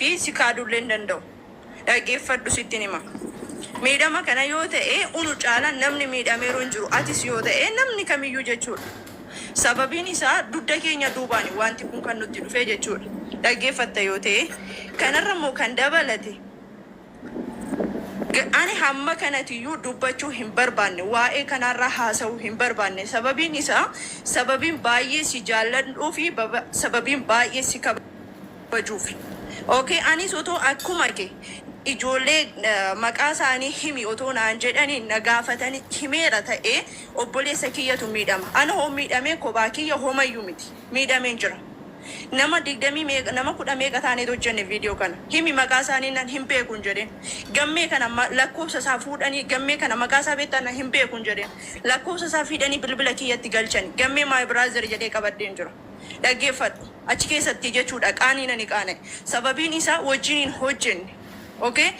fi si kaadullee danda'u. Dhaggeeffadhu sittin hima. Miidhama kana yoo ta'e unu caalaan namni miidhameeru hin jiru. Atis yoo ta'e namni kamiyyuu jechuudha. Sababiin isaa dudda keenya duubaani wanti kun kan nutti dhufee jechuudha. Dhaggeeffatta yoo ta'e kanarra immoo kan dabalate ani hamma kanatiyyuu dubbachuu hin barbaanne waa'ee kanarraa haasa'uu hin barbaanne sababiin isaa sababiin baay'ee si jaalladhuu fi sababiin baay'ee si kabajuufi. Okay, anis otoo akkuma kee ijoollee maqaa isaanii himi otoo naan jedhanii na gaafatanii himeera ta'ee obboleessa kiyyatu miidhama. Ana hoo miidhamee kophaa kiyya homayyuu miti miidhameen jira. Nama 20 nama 10 meeqa taanee hojjenne video kana himi maqaa isaanii nan hin beekun jedheen gammee kana lakkoofsa isaa fuudhanii gammee kana maqaa isaa beektan hin beekun jedheen lakkoofsa isaa fiidhanii bilbila kiyyatti galchanii gammee my brother jedhee qabadheen jira. Dhaggeeffadhu achi keessatti jechuudha qaanii nani qaane sababiin isaa wajjiniin hojjenne. Okay,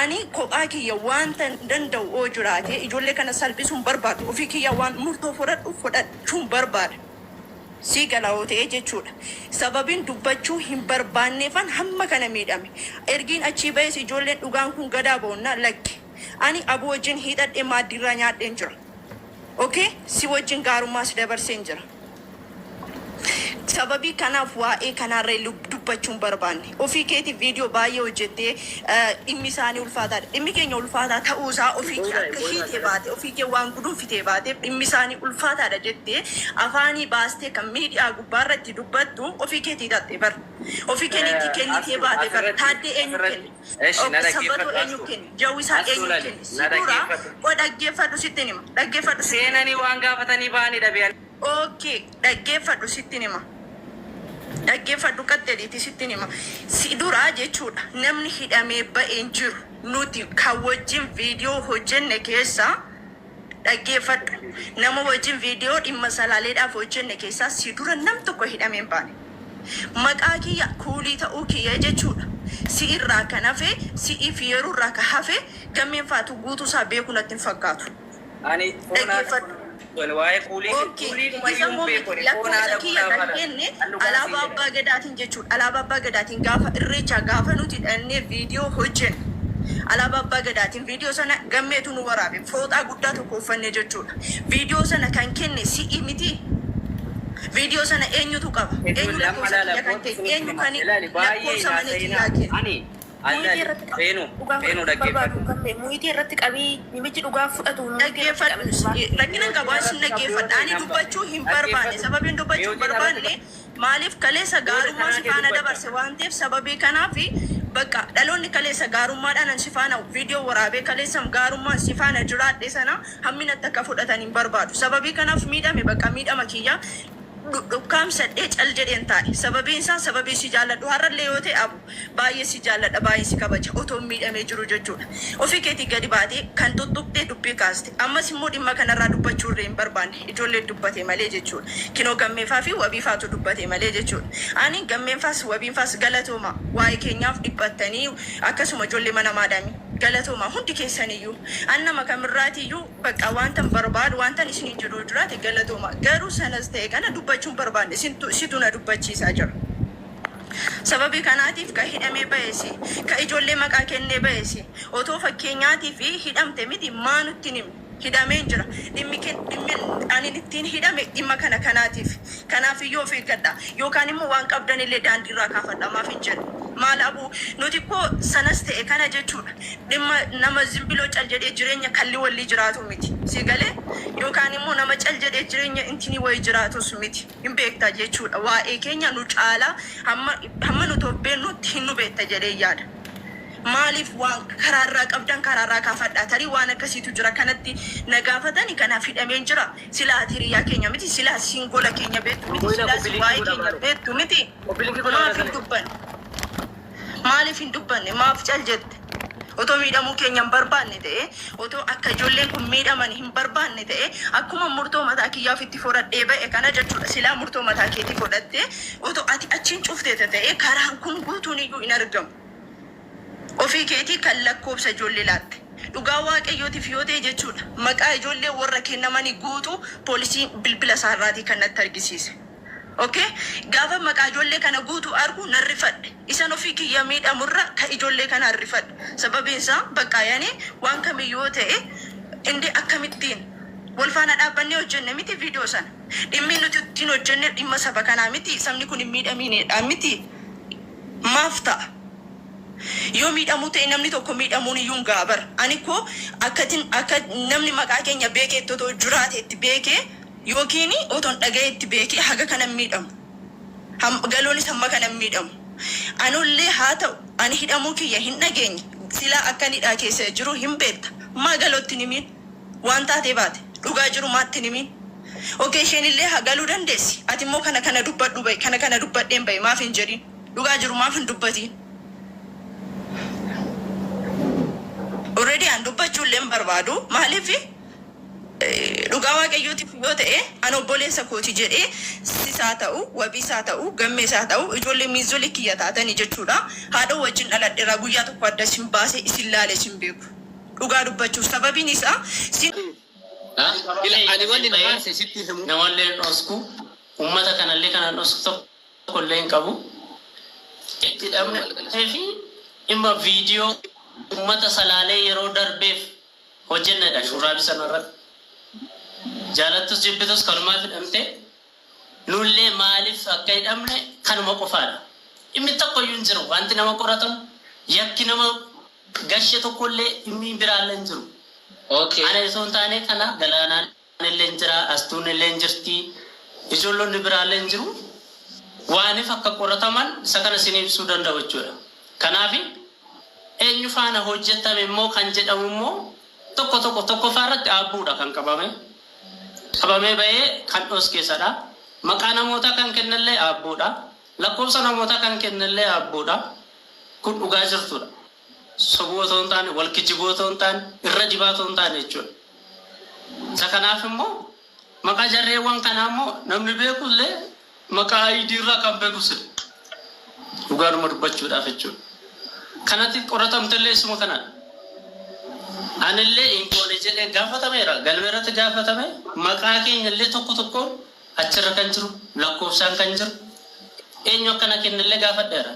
ani kophaa kiyya wanta danda'u oo jiraate ijoollee kana salphisuun barbaadu ofii kiyya waan murtoo fudhachuun barbaada. Si galaa'otee jechuudha. Sababiin dubbachuu hin barbaanneefan hamma kana miidhame. Ergiin achii ba'es ijoolleen dhugaan kun gadaa boonna lakke. Ani aboo wajjin hidhadhee maaddiirraa nyaadheen jira. Okay, si wajjin gaarummaas dabarseen jira. Sababii kanaaf waa'ee kanarra dubbachuun barbaanne. Ofii keetii viidiyoo baay'ee hojjettee dhimmi isaanii ulfaataadha. Dhimmi keenya ulfaataa ta'uusaa ofii kee akka hiitee baate ofii kee waan guduunfitee baateef dhimmi isaanii ulfaataadha jettee afaanii baastee kan miidiyaa gubbaarratti dubbattu ofii keetii hidhatte bara. Ofii keetii kennitee baate bara. Taaddee eenyu kenni? Sabbatoo eenyu kenni? Jawwisaa eenyu kenni? Suuraa oo dhaggeeffadhu sittin hima. Dhaggeeffadhu seenanii waan gaafatanii ba'anii dhabeen. Okay, dhaggeeffadhu sittin hima. Dhaggeeffadhu qaxxeedhiiti sittin hima. Si duraa jechuudha namni hidhamee ba'een jiru nuti kan wajjin viidiyoo hojjenne keessaa dhaggeeffadhu nama wajjin viidiyoo dhimma salaaleedhaaf hojjenne keessaa si dura nam tokko hidhamee hin baane. Maqaa kiyya kuulii ta'uu kiyya jechuudha. Si irraa kan hafe si'iif yeroo irraa kan hafe gammeen faatu guutuusaa beeku natti hin fakkaatu. Dhaggeeffadhu. Waa'ee kuulii kumayyuu beekone foonaa kenne alaabaa abbaa gadaatiin jechuudha. Alaabaa abbaa gadaatiin gaafa irreechaa gaafa nuti dhannee viidiyoo hojjenne alaabaa abbaa gadaatiin viidiyoo sana gammeetu nu waraabe fooxaa guddaa tokko uffannee jechuudha. Viidiyoo sana kan kenne si'i miti. Viidiyoo sana eenyutu qaba? Eenyu lakkoofsa kan ta'e eenyu kan lakkoofsa maneetii yaake? Muhitii irratti qabii nimichi dhugaa fudhatu dhaggeeffadhu. Rakkina qabaas dhaggeeffadha. Ani dubbachuu hin barbaanne. Sababiin dubbachuu hin barbaanne maaliif kaleessa gaarummaa si faana dabarse waan ta'eef sababii kanaaf bakka dhaloonni kaleessa gaarummaadhaan si faana viidiyoo waraabee kaleessa gaarummaan si faana jiraadhe sana hamminatti akka fudhatan hin barbaadu. Sababii kanaaf miidhame bakka miidhama kiyya dhukkubsadhee cal jedheen taa'e sababiin isaa sababii si jaalladhu har'allee yoo ta'e abu baay'ee si jaalladha baay'ee si kabaja otoo miidhamee jiru jechuudha. Ofii keetii gadi baatee kan tuttuqxee dubbii kaaste ammas immoo dhimma kanarraa dubbachuu irra hin barbaanne ijoollee dubbate malee jechuudha. Kinoo gammeefaa fi wabiifaatu dubbate malee jechuudha. Ani gammeenfaas wabiinfaas galatooma waa'ee keenyaaf dhiphattanii akkasuma ijoollee mana maadamii galatooma hundi keessaniyyuu annama kamirraatiyyuu bakka wantan barbaadu wantan isin jiru jiraate galatooma garuu sanas ta'e kana dubbachuun barbaanne situ na dubbachiisaa jira. Sababii kanaatiif ka hidhamee ba'eesi ka ijoollee maqaa kennee ba'eesi otoo fakkeenyaatiif hidhamte miti maa nutti himne hidhameen jira dhimmi ani ittiin hidhame dhimma kana kanaatiif kanaafiyyuu of eeggadha yookaan immoo waan qabdanillee daandiirraa kaafadha maaf hin jedhu. Maal abu nuti koo sanas ta'e kana jechuudha dhimma nama zimbiloo cal jedhee jireenya kalli walii jiraatu miti si galee yookaan immoo nama cal jedhee jireenya intini wayii jiraatus miti hin beekta jechuudha. Waa'ee keenya nu caalaa hamma nu tobbeen nutti hin nu beekta jedhee yaada. Maaliif waan karaarraa qabdan karaarraa kaafadhaa tarii waan akkasiitu jira kanatti na gaafatanii kanaaf hidhameen jira silaa hiriyaa keenya miti silaa singola keenya beektu miti silaa waa'ee keenya beektu miti maaf hin dubbanne. Maaliif hin dubbanne maaf cal jette otoo miidhamuu keenya hin barbaanne ta'e otoo akka ijoolleen kun miidhaman hin barbaanne ta'e akkuma murtoo mataa kiyyaaf itti fudhadhee ba'e kana jechuudha. Silaa murtoo mataa keetii fudhattee otoo ati achiin cufteeta ta'e karaan kun guutuun iyyuu hin argamu. Ofii keetii kan lakkoofsa ijoollee laatte dhugaa waaqayyootiif yoo ta'e jechuudha. Maqaa ijoollee warra kennamanii guutuu poolisii bilbila isaarraatii kan natti argisiise. Okay, gaafa maqaa ijoollee kana guutuu argu nan rifadhe. Isan ofii kiyya miidhamurra ka ijoollee kana rifadhe. Sababiin isaa bakka yaani waan kamiyyuu ta'e indi akkamittiin wal faana dhaabbannee hojjenne miti viidiyoo sana. Dhimmi nuti ittiin hojjenne dhimma saba kanaa miti. Sabni kun hin miidhamiinedha miti. Maaf ta'a. Yoo miidhamuu ta'e namni tokko miidhamuun iyyuu gaabar. Ani koo akka namni maqaa keenya beekee itti jiraate itti beekee yookiin otoon dhaga'ee itti beekee haga kana miidhamu. Galoonis hamma kana miidhamu. Anullee haa ta'u ani hidhamuu kiyya hin dhageenye. Silaa akka hidhaa keessa jiru hin beekta. Maa galootti ni miin waan taatee baate dhugaa jiru maatti ni miin. Okee isheenillee haa galuu dandeessi. Ati immoo kana dubbadhu ba'i kana dubbadheen ba'i maaf hin jedhin. Dhugaa jiru maaf hin dubbatiin. Already an dubbachuullee hin barbaadu. Maaliif dhugaa waaqayyootiif yoo ta'e an obboleessa kooti jedhee sisaa ta'u wabiisaa ta'u gammeesaa ta'u ijoollee miizolii kiyya taatanii jechuudha. Haadha wajjin dhaladheeraa guyyaa tokko adda isin baasee isin laalee isin beeku. Dhugaa dubbachuuf sababiin isaa ani wanni na haase sitti himu namallee dhosku ummata kanallee kana dhosku tokkollee hin qabu. Itti dhabne fi imma viidiyoo ummata salaalee yeroo darbeef hojjennedha shurraabi sanarratti. Jaalattus jibbitus kanumaa fidhamte nullee maaliif akka hidhamne kanuma qofaadha. Inni tokkoyyuu hin jiru wanti nama qoratamu yakki nama gashe tokkollee inni biraallee hin jiru. Ana osoo hin taane kana Galaanaan illee hin jira, Astuun illee hin jirti, ijoollonni biraallee hin jiru. Waaniif akka qorataman isa kana isin ibsuu danda'u jechuudha. Kanaaf eenyu faana hojjetame immoo kan jedhamu immoo tokko faarratti aabbuudha kan qabame. Qabamee bahee kan dhos keessadha. Maqaa namoota kan kennallee aabbuudha. Lakkoofsa namoota kan kennallee aabbuudha. Kun dhugaa jirtudha. Sobuu otoo hin taane, wal kijibuu otoo hin taane, irra dibaa otoo hin taane jechuudha. Isa kanaaf immoo maqaa jarreewwan kanaa immoo namni beekullee maqaa idiirraa kan beekusudha. Dhugaadhuma dubbachuudhaaf jechuudha. Kanatti qoratamtellee isuma kanadha. Anillee inkoole jedhee gaafatameera. Galmeerratti gaafatame maqaa keenyallee tokko achirra kan jiru lakkoofsaan kan jiru eenyu akkana kennallee gaafadheera.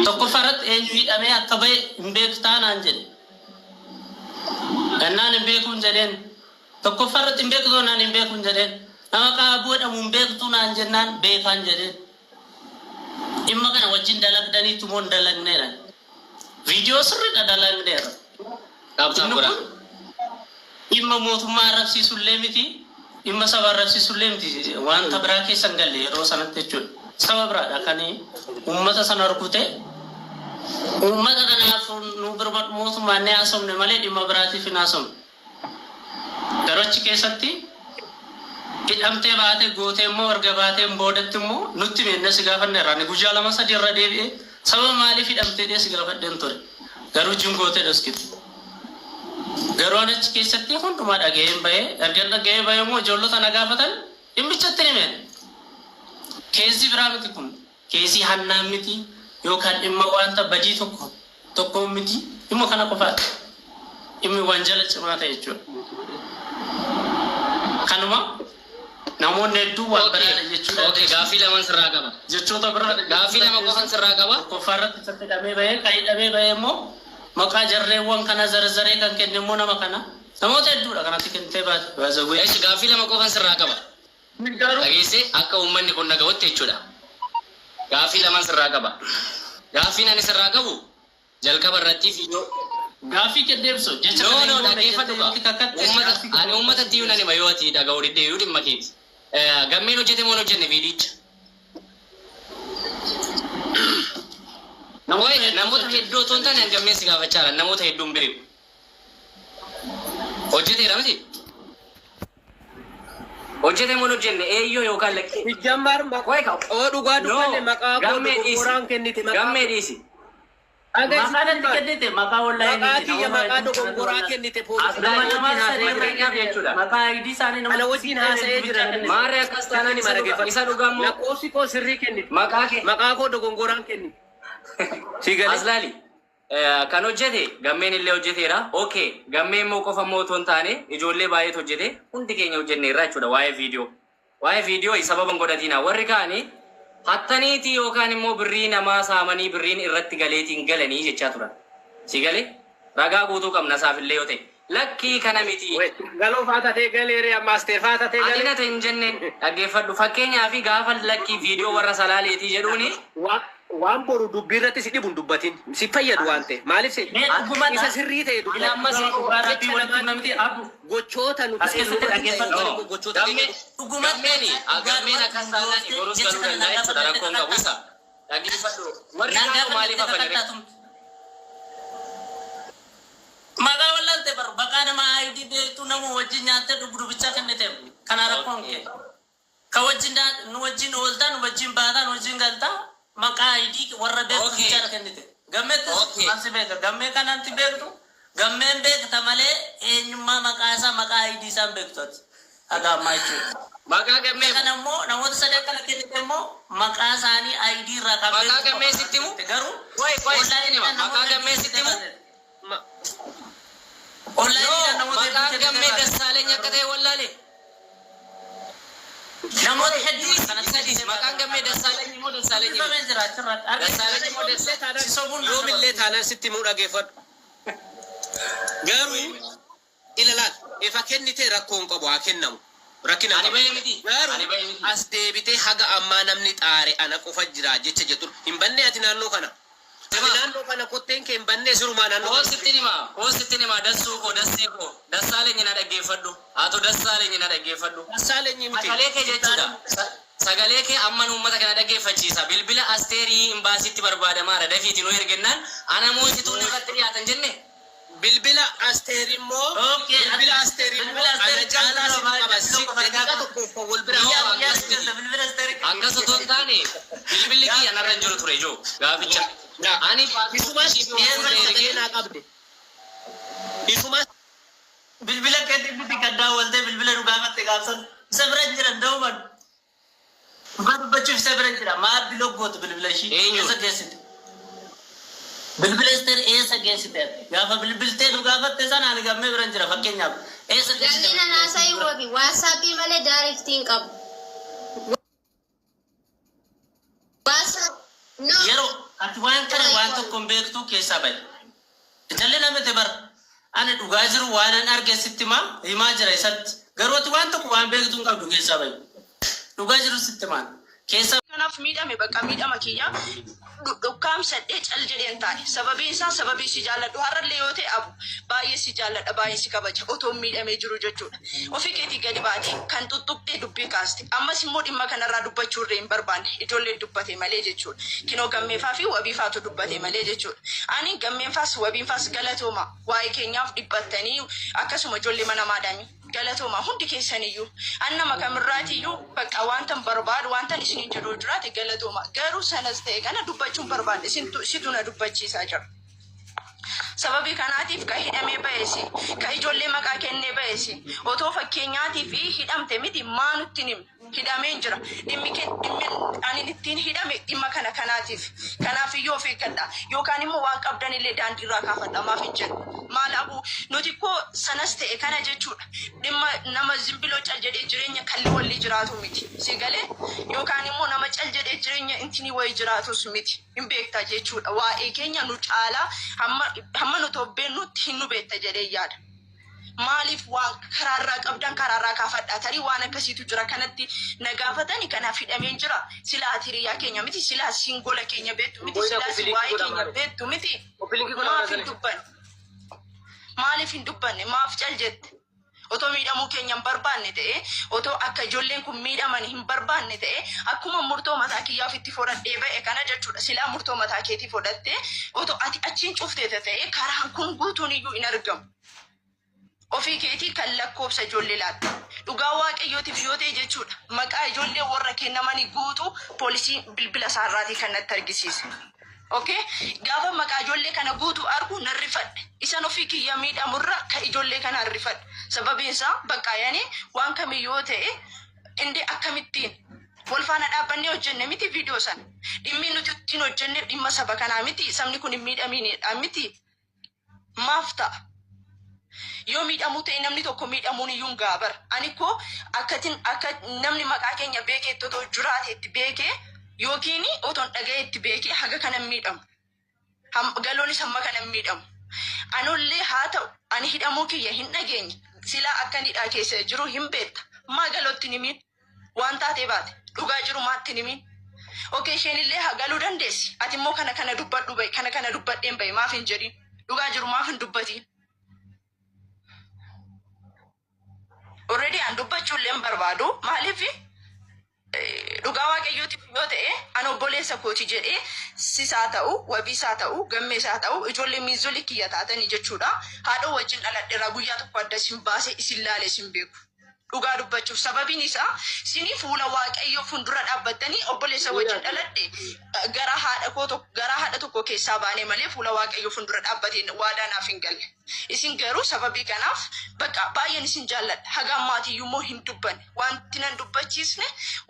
Tokkoffaarratti eenyu hidhamee akka bahe hin beektaa naan jedhe. Gannaan hin beekuun jedheen. Tokkoffaarratti hin beektuu naan hin beekuun jedheen. Nama qaabuu jedhamu hin beektuu naan jennaan beekaan jedheen. Dhimma kana wajjin dalagdaniitu moo hin dalagneedha. Viidiyoo sirriidha dalagneera. Dhimma mootummaa arrabsiisullee miti. Dhimma saba arrabsiisullee miti. Wanta biraa keessa hin galle yeroo sanatti jechuudha. Saba biraadha kan uummata sana rukute. Uummata kanaaf nu birmadhu mootummaan ni haasofne malee dhimma biraatiif hin haasofne. Garochi keessatti hidhamtee baate gootee immoo erga baateen boodatti immoo nutti meenne si gaafanneerra. Ani guyyaa 2-3 irra deebi'ee saba maaliif hidhamtee si gaafadheen ture. Garuu jingootee dhoskite. Garuu achi keessatti hundumaa dhaga'een bahee erga dhaga'ee bahee immoo ijoollota na gaafatan dhimmichatti ni meene. Keessi biraa miti kun keessi hannaan miti yookaan dhimma wanta badii tokko miti dhimma kana qofaadha. Dhimmi wanjala cimaa ta'e jechuudha. Kanuma namoonni hedduu waan biraadha jechuudha. Gaaffii lama sirraa qaba. Jechoota biraadha. Gaaffii lama qofan sirraa qaba. Qofaarratti isatti hidhamee bahee kan hidhamee bahee immoo maqaa jarreewwan kana zarzaree kan kenne immoo nama kana namoota hedduudha kanatti kennitee baate. Eeshi gaaffii lama qofan sirraa qaba. Dhageessee akka uummanni kun dhaga'utti jechuudha. Gaaffii lama sirraa qaba. Gaaffiin ani sirraa qabu jalqaba irratti fiidoo. Gaaffii kenneebso jecha no dhaggeeffatu qaba. Ani uummata tiyyuu nan hima yoo ati dhaga'u dhidheeyuu dhimma keeti. Gammeen hojjete moo hin hojjenne viidicha. Namoota hedduu otoo hin taane gammeen si gaafachaa jira. Namoota hedduu hin beeku. Hojjeteera miti. Hojjete moo hin hojjenne eeyyoo yookaan lakkee. Ijambar dhugaa dubbanne maqaa qoraan kennite gammee dhiisi. Maqaan kennite maqaa wallahi maqaa kiyya maqaa dogongoraa kennite maqaa idii isaanii nama wajjin haasa'ee jira. Maarree akkas taanaan ima dhaggeeffatu. Isa dhugaa immoo lakkoofsi koo sirrii kennite. Maqaa koo dogongoraan kennite. Aslaali kan hojjete gammeen illee hojjeteera. Okay, gammeen immoo qofa immoo otoo hin taane ijoollee baay'eetu hojjete. Hundi keenya hojjenneerra jechuudha waa'ee viidiyoo. waa'ee viidiyoo sababan godhatina warri kaani hattaniiti yookaan immoo birrii namaa saamanii birriin irratti galeetiin galanii jechaa turan. Si galee ragaa guutuu qabna saafillee yoo ta'e. Lakkii kana miti. Galoo faatatee galeere ammaastee faatatee galee. Adina ta'e hin jenne dhaggeeffadhu fakkeenyaa fi gaafa lakkii viidiyoo warra salaaleetii jedhuuni. Waan boru dubbii irratti si dhibu dubbatin si fayyadu waan ta'e maaliif isa sirrii ta'e gochoota nuti gochoota gammeeni gammeen akkas taanaan borus galuu danda'a jechuudha rakkoon qabu isa dhaggeeffadhu warri kaanu maaliif afalire maqaa wallaalte baru baqaa nama ayidii beektu nama wajjin nyaattee dubbichaa kennite kana rakkoon kee ka wajjin nu wajjin ooltaa nu wajjin baataa nu wajjin galtaa maqaa ayidii warra beektu bichaa kennite gammeetti ansi beeka gammee kananti beektu gammeen beekta malee eenyummaa maqaa isaa maqaa ayidii isaan beektuati agaammaa jechuudha. Maqaa gammee kana immoo namoota sadii kana kennite immoo maqaa isaanii ayidii irraa qabee maqaa gammee sitti mu garuu maqaa gammee sitti mu maqaa gammee Dassaaleny akka ta'e wallaale. namoota hedduu kana sadii maqaan gammee Dassaaleny immoo Dassaaleny immoo yoomillee taanaan sitti muu dhageeffadhu. Garuu ilaalaal ifa kennitee rakkoon qabu haa kennamu. Rakkina garuu as deebitee haga ammaa namni xaare ana qofa jira jecha jedhu hin banne ati naannoo kana. Naannoo kana kotteen kee hin banne sirumaa naannoo. Hoositti nima dassuu koo dassee koo Dassaaleny na dhaggeeffadhu. Haatu Dassaaleny na dhaggeeffadhu. Dassaaleny miti. Sagalee kee jechuudha. Sagalee kee amman uummata kana dhaggeeffachiisa. Bilbila Asteerii imbaasitti barbaadamaadha. Dafiitii nu ergennaan ana moosituu irratti dhiyaatan jenne. Bilbila Asteer immoo bilbila Asteer immoo ana jaalala qabasi daqiiqa tokko wal bira hanga sotoon taane bilbilli kiyya narra hin jiru ture ijoo gaaficha ani isumas naa qabde isumas bilbila keetti biti gaddaa waltee bilbila nu gaafatte gaafsan isa bira hin jiran da'uman dhugaa dubbachuuf isa bira hin jira maaddi loggootu bilbila ishii eessa geessite bilbila Asteer eessa geessite gaafa bilbiltee nu gaafatte sana ani gammee bira hin jira fakkeenyaaf eessa geessite Jalina naasayi wabi WhatsApp malee directiin qabu. yeroo ati waan kana waan tokko hin beektu keessaa bahe jalina miti bara ani dhugaa jiru waan an arge sitti himaa jira isatti garuu ati waan tokko waan beektu hin qabdu keessaa bahe dhugaa jiru sitti himaa keessa kanaaf miidhame bakka miidhama kiyya dhukkaamsadhee cal jedheen taane sababiin isaa sababii si jaalladhu har'allee yoo ta'e abu baay'ee si jaalladha baay'ee si kabaja otoo miidhamee jiru jechuudha ofii keetii gadi baatee kan tuttuqxee dubbii kaaste ammas immoo dhimma kanarraa dubbachuu irree hin barbaanne ijoollee dubbate malee jechuudha kinoo gammeefaa fi wabiifaatu dubbate malee jechuudha ani gammeenfaas wabiinfaas galatooma waa'ee keenyaaf dhibbattanii akkasuma ijoollee mana maadaamii galatooma hundi keessaniyyuu annama kamirraatiyyuu bakka wantan barbaadu wantan isin jedhu jiraate galatooma garuu sanas ta'e kana dubbachuun barbaade situ na dubbachiisaa jira. Sababii kanaatiif ka hidhamee ba'eesi ka ijoollee maqaa kennee ba'eesi otoo fakkeenyaatiif hidhamte miti maa nutti himne hidhamee jira dhimmi ani ittiin hidhame dhimma kanaatiif kanaaf iyyuu of eeggadha yookaan immoo waan qabdanillee daandiirraa kaafadha maaf hin jedhu maalafu nuti koo sanas ta'e kana jechuudha dhimma nama zimbiloo cal jedhee jireenya kalli walli jiraatu miti si galee yookaan immoo nama cal jedhee jireenya intini wayi jiraatus miti hin beekta jechuudha waa'ee keenya nu caalaa hamma nu tobbeen nutti hin nu beekta jedhee yaada. Maaliif waan karaarraa qabdan karaarraa kaafadhaa tarii waan akkasiitu jira kanatti na gaafatanii kanaaf hidhamee jira silaa hiriyaa keenya miti silaa singola keenya beektu miti silaa waa'ee keenya beektu miti maaliif hin dubbanne maaf cal jette otoo miidhamuu keenya hin barbaanne ta'e otoo akka ijoolleen kun miidhaman hin barbaanne ta'e akkuma murtoo mataa kiyyaaf itti fudhadhee ba'e kana jechuudha silaa murtoo mataa keetii fudhattee otoo ati achiin cufteeta ta'e karaan kun guutuun iyyuu hin argamu. Ofii keetii kan lakkoofsa ijoollee laatte dhugaa waaqayyootiif yoo ta'e jechuudha maqaa ijoollee warra kennamanii guutu poolisii bilbila isaarraatii kan natti argisiise. Okay gaafa maqaa ijoollee kana guutu argu narrifadhe isan ofii kiyya miidhamurra ka ijoollee kana arrifadhe sababiin isaa bakka yaani waan kamiyyoo ta'e indi akkamittiin wal faana dhaabbannee hojjenne miti viidiyoo sana dhimmi nuti ittiin hojjenne dhimma saba kanaa miti sabni kun hin miidhaminidha miti maaf ta'a. Yoo miidhamuu ta'e namni tokko miidhamuun iyyuu gaabar. Ani ko akka namni maqaa keenya beekee totoo jiraate itti beekee yookiin otoon dhaga'ee itti beekee haga kana miidhamu. Galoonis hamma kana miidhamu. Anollee haa ta'u ani hidhamuu kiyya hin dhageenye. Silaa akka hidhaa keessa jiru hin beekta. Maa galootti nimiin waan taatee baate dhugaa jiru maatti nimiin. Okay, isheenillee hagaluu dandeessi. Ati immoo kana dubbadhu ba'i. Kana dubbadheen ba'i. Maaf hin jedhin. Dhugaa jiru maaf hin dubbatiin. Already an dubbachuullee hin barbaadu. Maaliif dhugaa waaqayyootiif yoo ta'e an obboleessa kooti jedhee sisaa ta'u, wabiisaa ta'u, gammeesaa ta'u, ijoollee miizolii kiyya taatanii jechuudha. Haadha wajjin dhaladheeraa guyyaa tokko adda isin baasee isin laalee isin beeku. Dhugaa dubbachuuf sababiin isaa sinii fuula waaqayyoo fuuldura dhaabbattanii obboleessa wajjin dhaladhe gara haadha tokko keessaa baanee malee fuula waaqayyoo fuuldura dhaabbateen waadaa naaf hin galle. Isin garuu sababii kanaaf bakka baay'een isin jaalladha. Haga ammaatiyyuu immoo hin dubbanne. Wanti nan dubbachiisne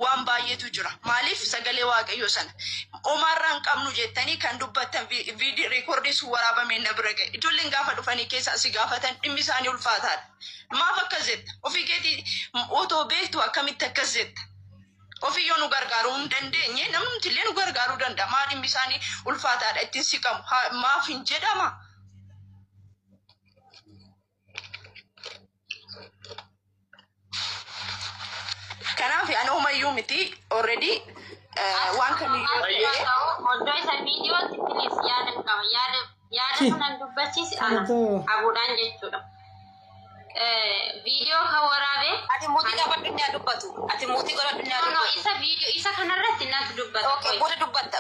waan baay'eetu jira. Maaliif sagalee waaqayyoo sana omaarraa hin qabnu jettanii kan dubbattan viidiyoo reekoordii sun waraabamee na bira ga'e. Ijoolleen gaafa dhufanii keessaa si gaafatan dhimmi isaanii ulfaataadha. Maaf akkas jetta? Ofii keetii otoo beektu akkamitti akkas jetta? Ofii yoo nu gargaaruu hin dandeenye namni illee nu gargaaruu danda'a. Maa dhimmi isaanii ulfaataadha ittiin siqamu. Maaf hin jedhama? Kanaaf ani umayyuu miti already waan kamiyyuu Oddoo isa viidiyoo tipilis yaada qaba. Yaada kanan dubbachiis abuudhaan jechuudha. Video kan waraabee ati mootii gaafa addunyaa dubbatu. Ati mootii gara addunyaa dubbatu. No, isa video isa kanarratti natti dubbata. Okay, booda dubbatta.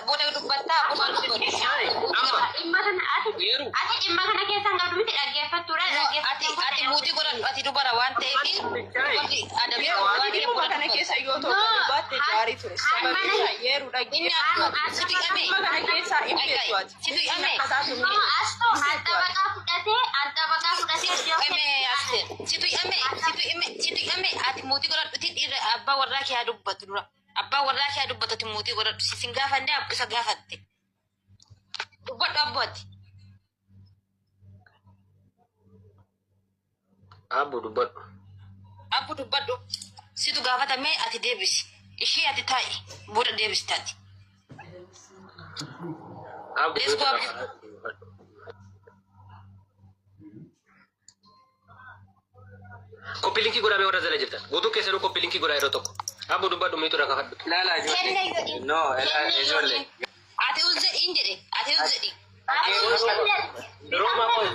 Dhimma kana ati dhimma kana keessa hin qabdu miti dhaggeeffattuudha. Ati mootii godhan ati dubara waan ta'eef dhimma kana keessa yoo ta'u dubbatte gaarii ture. Sababii isaa yeroo dhaggeeffatu. Dhimma kana keessa hin beektu ati. Astoo antabaqaa fudhatee Situ ame ati mootii godhadhuti dhiira abbaa warraa kee haa dubbatu dura. Abbaa warraa kee haa dubbatu ati mootii godhadhu. Sisin gaafanne isa gaafatte. Dubbadhu abbooti. Abbu dubbadhu. Abbu dubbadhu. Situ gaafatame ati deebisi. Ishee ati taa'i booda deebistati. Let's go abbu. Kopi linki godhamee warra jala jirtan. Guutuu keessanuu kopi linki godhaa yeroo tokko. Abbu dubbadhu miitu rakka fadhu. Laala ijoollee. No, ijoollee. Ati uzedhiin jedhe. Ati uzedhi. Rooma koo.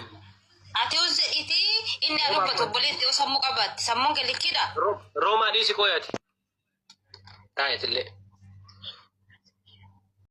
Ati uzedhiiti inni dubbatu obboleetti yoo sammuu qabaatti. Sammuun galikkiidha. Rooma dhiisi koo yaati. Taayetillee.